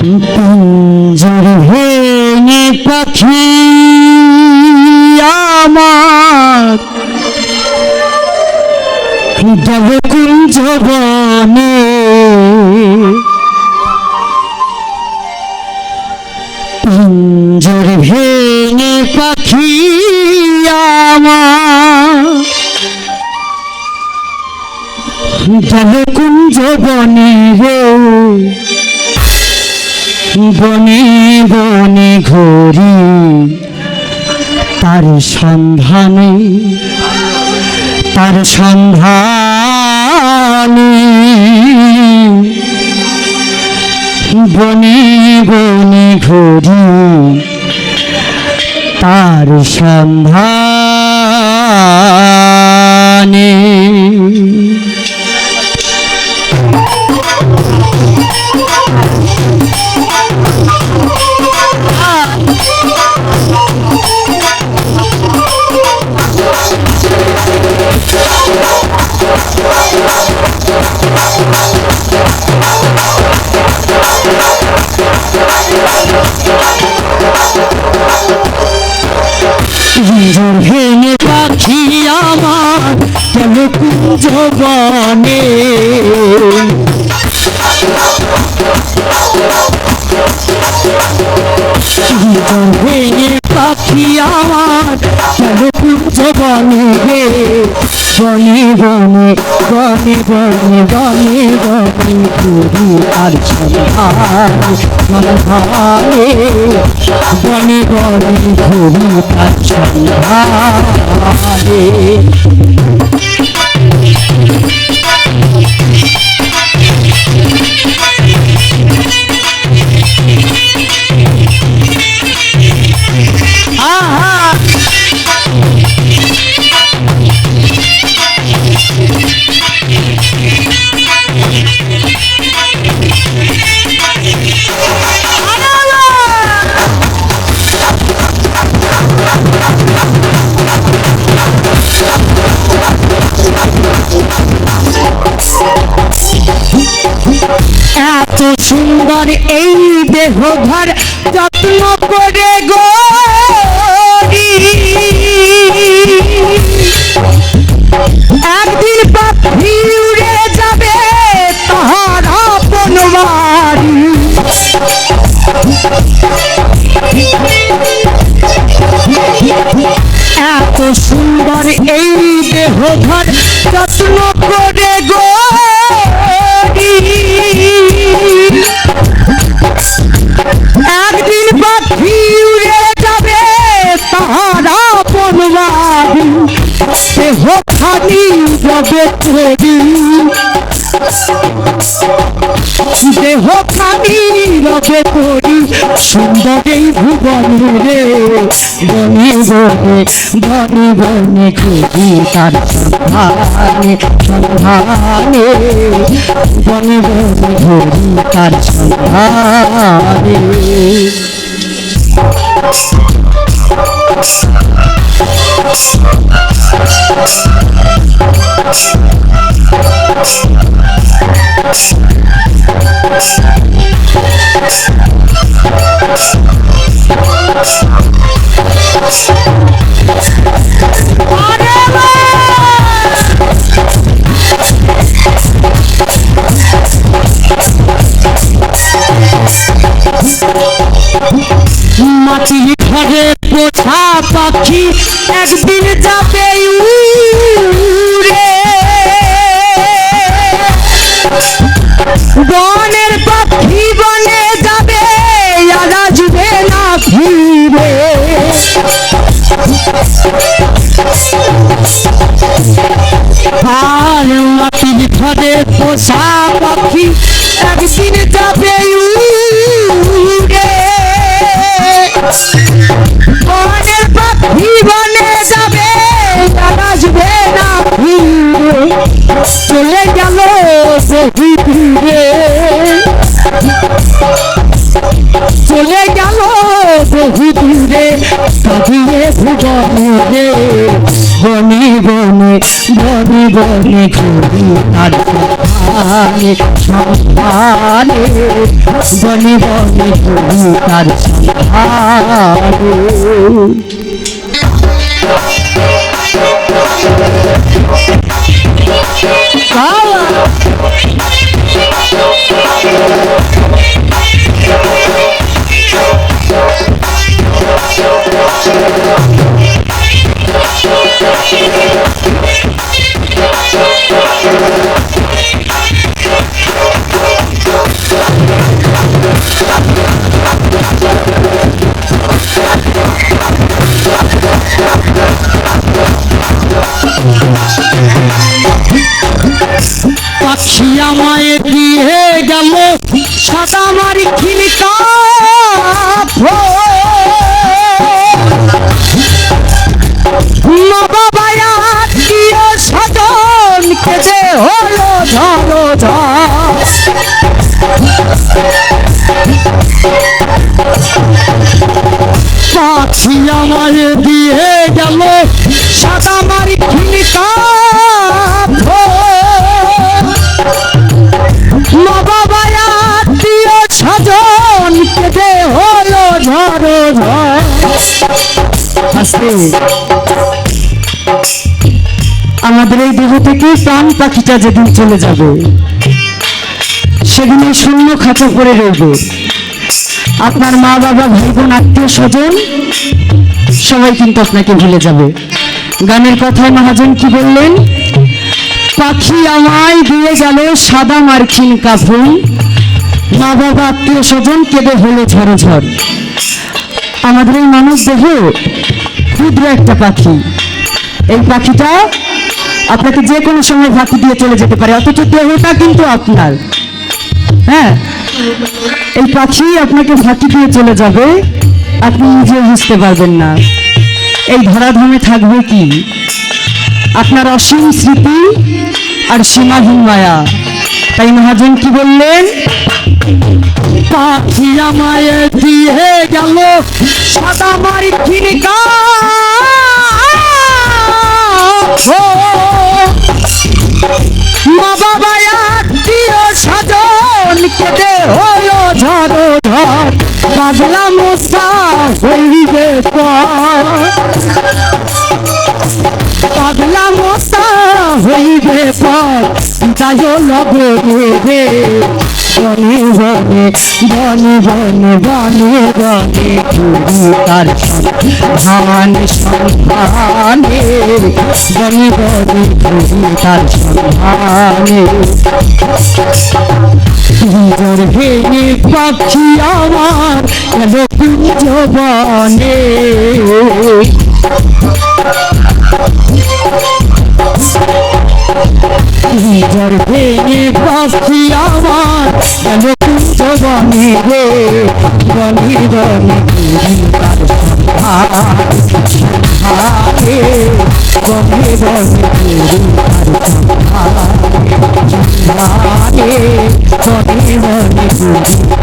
পিঞ্জর ভেঙে পাখি আমার গেল কুঞ্জ বনে, পিঞ্জর ভেঙে পাখি আমার গেল কুঞ্জ বনে রে, বনে বনে ঘুরি তার সন্ধানে, তার সন্ধানে বনে বনে ঘুরি তার সন্ধানে। পিঞ্জর ভেঙে পাখি আমার গেল কুঞ্জ বনে, পিঞ্জর ভেঙে পাখি আমার গেল কুঞ্জ বনে রে, বনে বনে বনে বনে বনে বনে ঘুরি আর সন্ধানে, সন্ধানে বনে বনে ঘুরি আর সন্ধানে। এত সুন্দর এই দেহ ঘর যত্ন করে গড়ি, একদিন পাখি উড়ে যাবে তাহার আপন বাড়ি। এত সুন্দর এই দেহ ঘর যত্ন করে গড়ি, একদিন পাখি উড়ে যাবে তাহার আপন বাড়ি। দেহ খালি যাবে তৈরি, দেহ খালি রবে তৈরি সুন্দর এই ভুবনে রে, বনে বনে বনে বনে খুঁজি তার সন্ধানে, সন্ধানে বনে বনে ঘুরি তার সন্ধানে। মাটি ঘরে পোষা পাখি একদিন যাবে উড়ে, বনের পাখি বনে যাবে আর আসবে না ফিরে। আর মাটির ঘরে পোষা পাখি একদিন যাবে উড়ে, বনের পাখি বনে যাবে আর আসবে না ফিরে। চলে গেল বহু দূরে, চলে গেল বহু দূরে কাঁদিয়ে ভুবনে, বনে বনে বনে বনে ঘুরি আর সন্ধানে সন্ধানে বনে বনে ঘুরি তার সন্ধানে। পাখি আমায় দিয়ে গেল সাদা মারি খিলকা মা বাবা আত্মীয় স্বজন কেঁদে হলো ঝড়ো ঝড়। পাখি আমায় দিয়ে গেল সাদা মারি খিলকা মা বাবা আত্মীয় স্বজন কেঁদে হলো ঝড়ো ঝড়। আমাদের এই দেহ থেকে প্রাণ পাখিটা যেদিন চলে যাবে সেদিন শূন্য খাঁচা পড়ে রইবে। আপনার মা বাবা ভাই বোন আত্মীয় স্বজন সবাই কিন্তু আপনাকে ভুলে যাবে। গানের কথায় মহাজন কি বললেন? পাখি আমায় দিয়ে গেল সাদা মার্কিন কাফন মা বাবা আত্মীয় স্বজন কেঁদে হলো ঝড় ঝড়। আমাদের এই মানব দেহ ক্ষুদ্র একটা পাখি। এই পাখিটা আপনাকে যে কোনো সময় ফাঁকি দিয়ে চলে যেতে পারে, অথচ দেহটা কিন্তু আপনার। হ্যাঁ, এই পাখি আপনাকে ফাঁকি দিয়ে চলে যাবে, আপনি নিজে বুঝতে পারবেন না। এই ধরাধামে থাকবে কি আপনার অসীম স্মৃতি আর সীমাহীন মায়া। তাই মহাজন কি বললেন? পাখি আমায় দিয়ে গেল সাদা মারি খিলকা মা বাবা আত্মীয় স্বজন কেঁদে হলো ঝড়ো ঝড়। পাগলা মশা হইবে পাগলা মশা হইবে যাই লগে রে বনে বনে বনে বনে বনে বনে তার সন্ধানে সন্ধানে বনে বনে তার সন্ধানে। পিঞ্জর ভেঙে পাখি আমার গেল কুঞ্জ বনে পিঞ্জর ভেঙে পাখি আমার গেল কুঞ্জ বনে রে বনে বনে তার সন্ধানে বনে বনে তার সন্ধানে বনে বনে